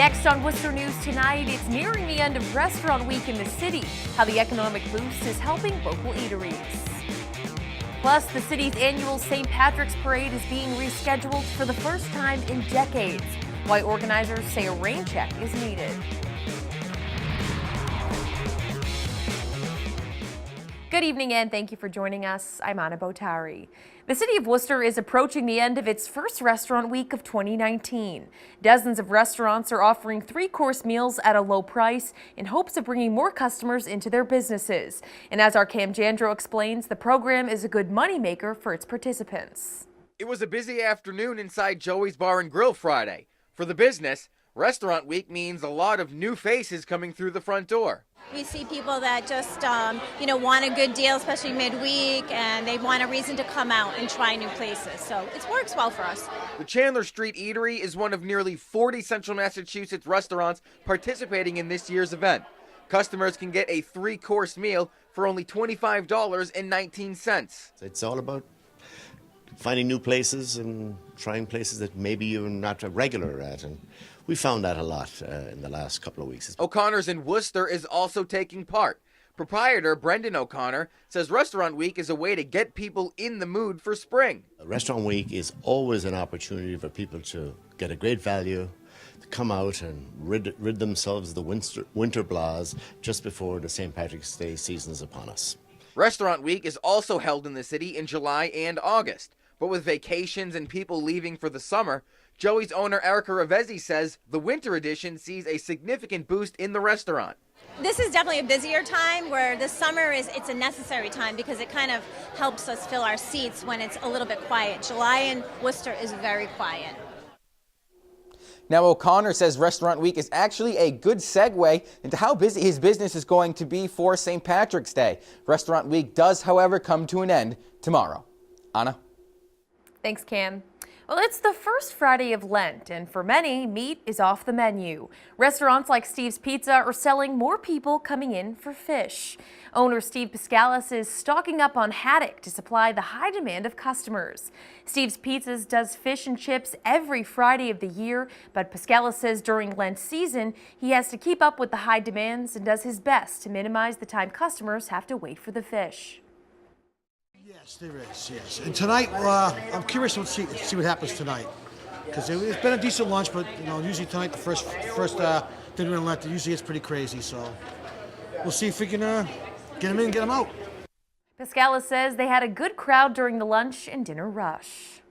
Next on Worcester News tonight, it's nearing the end of Restaurant Week in the city, how the economic boost is helping local eateries. Plus, the city's annual St. Patrick's Parade is being rescheduled for the first time in decades, why organizers say a rain check is needed. Good evening and thank you for joining us. I'm Anna Botari. The city of Worcester is approaching the end of its first restaurant week of 2019. Dozens of restaurants are offering three-course meals at a low price in hopes of bringing more customers into their businesses. And as our Cam Jandro explains, the program is a good moneymaker for its participants. It was a busy afternoon inside Joey's Bar and Grill Friday. For the business, Restaurant Week means a lot of new faces coming through the front door. We see people that just, want a good deal, especially midweek, and they want a reason to come out and try new places. So it works well for us. The Chandler Street Eatery is one of nearly 40 Central Massachusetts restaurants participating in this year's event. Customers can get a three-course meal for only $25.19. It's all about finding new places and trying places that maybe you're not a regular at. And we found that a lot in the last couple of weeks. O'Connor's in Worcester is also taking part. Proprietor Brendan O'Connor says Restaurant Week is a way to get people in the mood for spring. Restaurant Week is always an opportunity for people to get a great value, to come out and rid themselves of the winter blahs just before the St. Patrick's Day season is upon us. Restaurant Week is also held in the city in July and August. But with vacations and people leaving for the summer, Joey's owner Erica Ravezzi says the winter edition sees a significant boost in the restaurant. This is definitely a busier time, where the summer it's a necessary time because it kind of helps us fill our seats when it's a little bit quiet. July in Worcester is very quiet. Now, O'Connor says Restaurant Week is actually a good segue into how busy his business is going to be for St. Patrick's Day. Restaurant Week does, however, come to an end tomorrow. Anna? Thanks, Cam. Well, it's the first Friday of Lent, and for many, meat is off the menu. Restaurants like Steve's Pizza are selling more people coming in for fish. Owner Steve Pascalis is stocking up on haddock to supply the high demand of customers. Steve's Pizzas does fish and chips every Friday of the year, but Pascalis says during Lent season, he has to keep up with the high demands and does his best to minimize the time customers have to wait for the fish. Yes, there is, yes. And tonight, I'm curious to see what happens tonight. Because it's been a decent lunch, but usually tonight, the first dinner in Lent, usually it's pretty crazy. So we'll see if we can get them in and get them out. Pascalis says they had a good crowd during the lunch and dinner rush.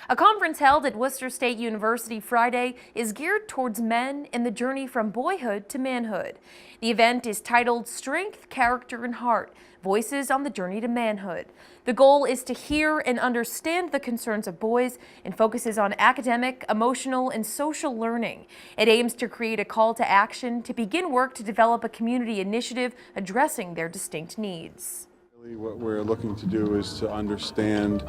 A conference held at Worcester State University Friday is geared towards men and the journey from boyhood to manhood. The event is titled Strength, Character, and Heart: Voices on the Journey to Manhood. The goal is to hear and understand the concerns of boys and focuses on academic, emotional, and social learning. It aims to create a call to action to begin work to develop a community initiative addressing their distinct needs. What we're looking to do is to understand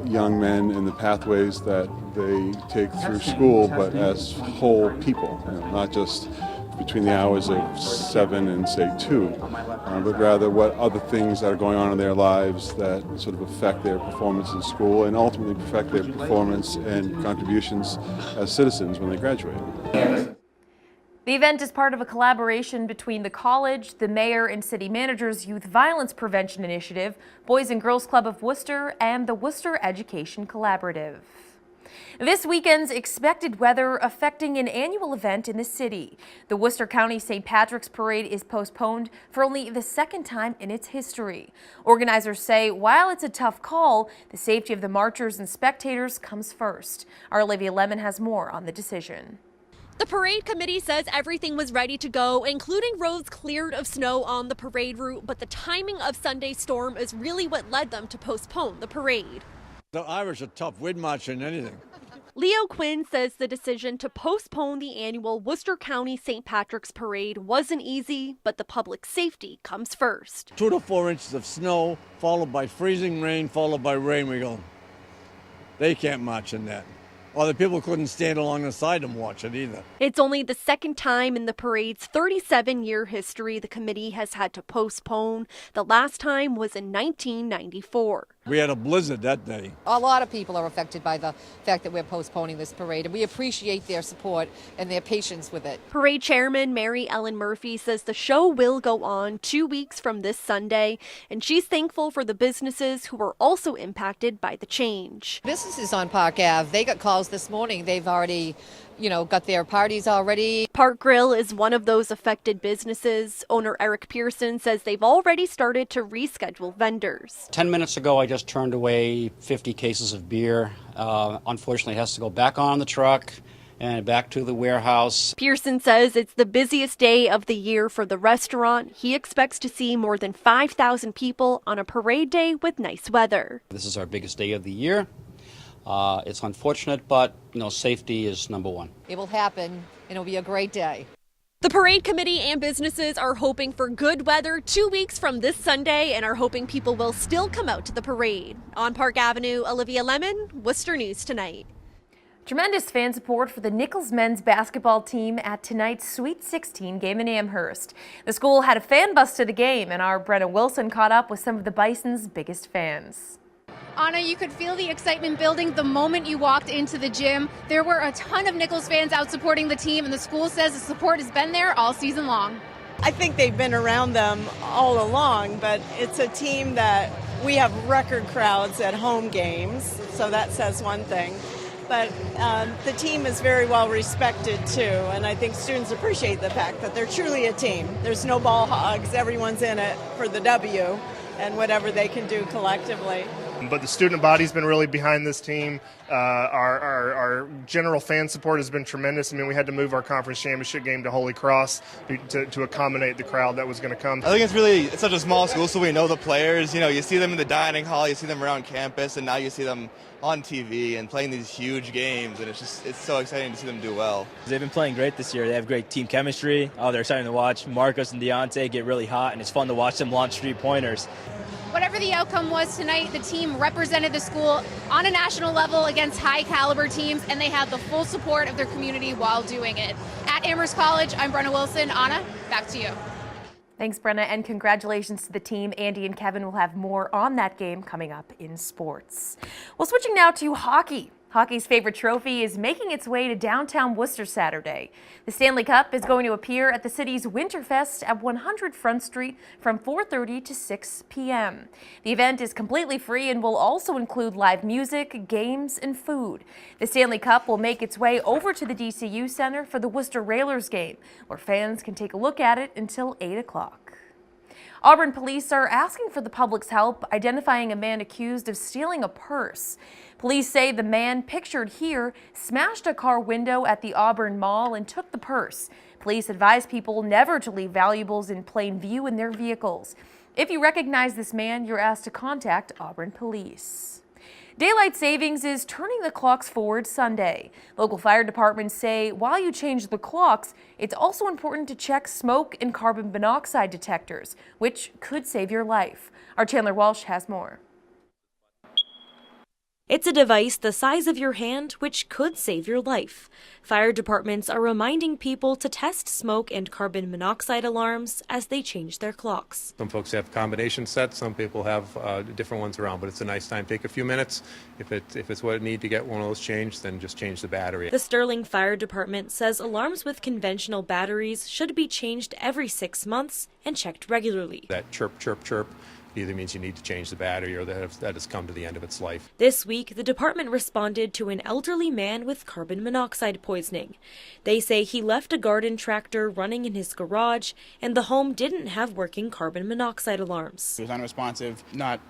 young men and the pathways that they take through school, but as whole people, not just between the hours of 7 and say 2, but rather what other things that are going on in their lives that sort of affect their performance in school and ultimately affect their performance and contributions as citizens when they graduate. The event is part of a collaboration between the college, the mayor and city manager's Youth Violence Prevention Initiative, Boys and Girls Club of Worcester, and the Worcester Education Collaborative. This weekend's expected weather affecting an annual event in the city. The Worcester County St. Patrick's Parade is postponed for only the second time in its history. Organizers say while it's a tough call, the safety of the marchers and spectators comes first. Our Olivia Lemon has more on the decision. The parade committee says everything was ready to go, including roads cleared of snow on the parade route, but the timing of Sunday's storm is really what led them to postpone the parade. The Irish are tough. We'd march in anything. Leo Quinn says the decision to postpone the annual Worcester County St. Patrick's Parade wasn't easy, but the public safety comes first. 2 to 4 inches of snow, followed by freezing rain, followed by rain. We go, they can't march in that. Other people couldn't stand along the side and watch it either. It's only the second time in the parade's 37-year history the committee has had to postpone. The last time was in 1994. We had a blizzard that day. A lot of people are affected by the fact that we're postponing this parade, and we appreciate their support and their patience with it. Parade Chairman Mary Ellen Murphy says the show will go on 2 weeks from this Sunday, and she's thankful for the businesses who are also impacted by the change. Businesses on Park Ave, they got calls this morning. They've already, got their parties already. Park Grill is one of those affected businesses. Owner Eric Pearson says they've already started to reschedule vendors. 10 minutes ago, I just turned away 50 cases of beer. Unfortunately, it has to go back on the truck and back to the warehouse. Pearson says it's the busiest day of the year for the restaurant. He expects to see more than 5,000 people on a parade day with nice weather. This is our biggest day of the year. It's unfortunate, but safety is number one. It will happen, and it'll be a great day. The parade committee and businesses are hoping for good weather 2 weeks from this Sunday and are hoping people will still come out to the parade. On Park Avenue, Olivia Lemon, Worcester News Tonight. Tremendous fan support for the Nichols men's basketball team at tonight's Sweet 16 game in Amherst. The school had a fan bus to the game, and our Brenna Wilson caught up with some of the Bison's biggest fans. Anna, you could feel the excitement building the moment you walked into the gym. There were a ton of Nichols fans out supporting the team, and the school says the support has been there all season long. I think they've been around them all along, but it's a team that we have record crowds at home games, so that says one thing. But the team is very well respected too, and I think students appreciate the fact that they're truly a team. There's no ball hogs, everyone's in it for the W and whatever they can do collectively. But the student body's been really behind this team. Our general fan support has been tremendous. I mean, we had to move our conference championship game to Holy Cross to accommodate the crowd that was going to come. I think it's such a small school, so we know the players. You see them in the dining hall, you see them around campus, and now you see them on TV and playing these huge games, and it's so exciting to see them do well. They've been playing great this year. They have great team chemistry. They're exciting to watch. Marcos and Deontay get really hot, and it's fun to watch them launch 3-pointers. Whatever the outcome was tonight, the team represented the school on a national level against high-caliber teams, and they had the full support of their community while doing it. At Amherst College, I'm Brenna Wilson. Anna, back to you. Thanks, Brenna, and congratulations to the team. Andy and Kevin will have more on that game coming up in sports. Well, switching now to hockey. Hockey's favorite trophy is making its way to downtown Worcester Saturday. The Stanley Cup is going to appear at the city's Winterfest at 100 Front Street from 4:30 to 6 p.m. The event is completely free and will also include live music, games, and food. The Stanley Cup will make its way over to the DCU Center for the Worcester Railers game, where fans can take a look at it until 8 o'clock. Auburn Police are asking for the public's help identifying a man accused of stealing a purse. Police say the man pictured here smashed a car window at the Auburn Mall and took the purse. Police advise people never to leave valuables in plain view in their vehicles. If you recognize this man, you're asked to contact Auburn Police. Daylight savings is turning the clocks forward Sunday. Local fire departments say while you change the clocks, it's also important to check smoke and carbon monoxide detectors, which could save your life. Our Chandler Walsh has more. It's a device the size of your hand, which could save your life. Fire departments are reminding people to test smoke and carbon monoxide alarms as they change their clocks. Some folks have combination sets, some people have different ones around, but it's a nice time. Take a few minutes. If it's what it need to get one of those changed, then just change the battery. The Sterling Fire Department says alarms with conventional batteries should be changed every 6 months and checked regularly. That chirp, chirp, chirp either means you need to change the battery or that has come to the end of its life. This week, the department responded to an elderly man with carbon monoxide poisoning. They say he left a garden tractor running in his garage, and the home didn't have working carbon monoxide alarms. He was unresponsive, not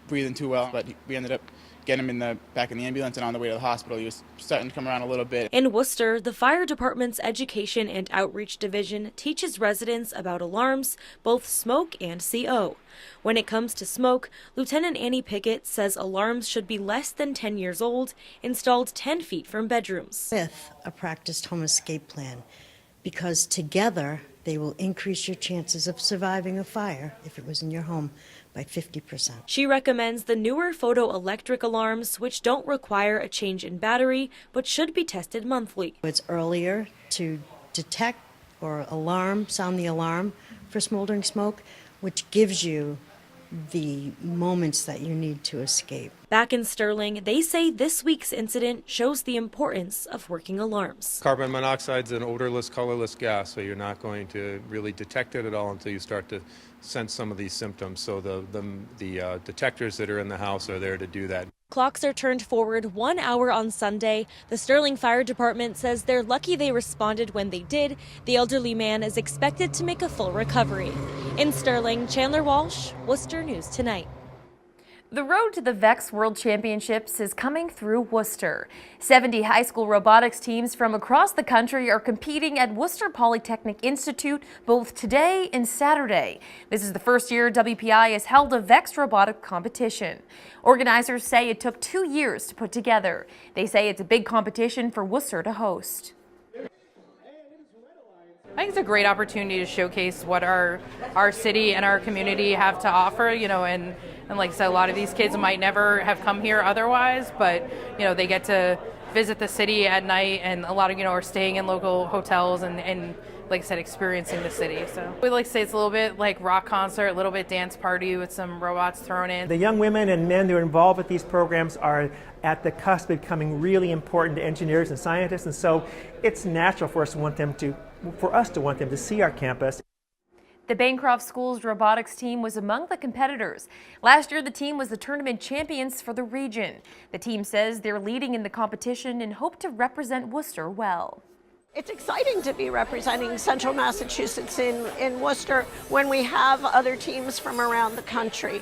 breathing too well, but we ended up getting him back in the ambulance, and on the way to the hospital he was starting to come around a little bit. In Worcester, the fire department's Education and Outreach Division teaches residents about alarms, both smoke and CO. When it comes to smoke, Lieutenant Annie Pickett says alarms should be less than 10 years old, installed 10 feet from bedrooms. With a practiced home escape plan, because together they will increase your chances of surviving a fire if it was in your home by 50%. She recommends the newer photoelectric alarms, which don't require a change in battery, but should be tested monthly. It's earlier to detect or sound the alarm for smoldering smoke, which gives you the moments that you need to escape. Back in Sterling, they say this week's incident shows the importance of working alarms. Carbon monoxide is an odorless, colorless gas, so you're not going to really detect it at all until you start to sense some of these symptoms. So the detectors that are in the house are there to do that. Clocks are turned forward 1 hour on Sunday. The Sterling Fire Department says they're lucky they responded when they did. The elderly man is expected to make a full recovery. In Sterling, Chandler Walsh, Worcester News Tonight. The road to the VEX World Championships is coming through Worcester. 70 high school robotics teams from across the country are competing at Worcester Polytechnic Institute both today and Saturday. This is the first year WPI has held a VEX Robotics Competition. Organizers say it took 2 years to put together. They say it's a big competition for Worcester to host. I think it's a great opportunity to showcase what our city and our community have to offer, and like I said, a lot of these kids might never have come here otherwise, but, they get to visit the city at night, and a lot of, are staying in local hotels and like I said, experiencing the city. So we like to say it's a little bit like rock concert, a little bit dance party with some robots thrown in. The young women and men who are involved with these programs are at the cusp of becoming really important to engineers and scientists, and so it's natural for us to want them to see our campus. The Bancroft School's robotics team was among the competitors. Last year, the team was the tournament champions for the region. The team says they're leading in the competition and hope to represent Worcester well. It's exciting to be representing Central Massachusetts in Worcester when we have other teams from around the country.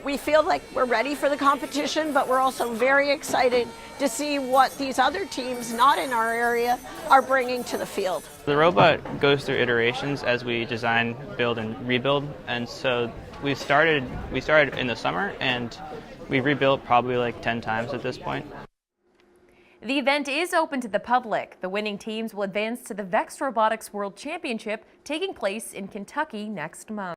We feel like we're ready for the competition, but we're also very excited to see what these other teams not in our area are bringing to the field. The robot goes through iterations as we design, build, and rebuild, and so we started in the summer, and we've rebuilt probably like 10 times at this point. The event is open to the public. The winning teams will advance to the VEX Robotics World Championship taking place in Kentucky next month.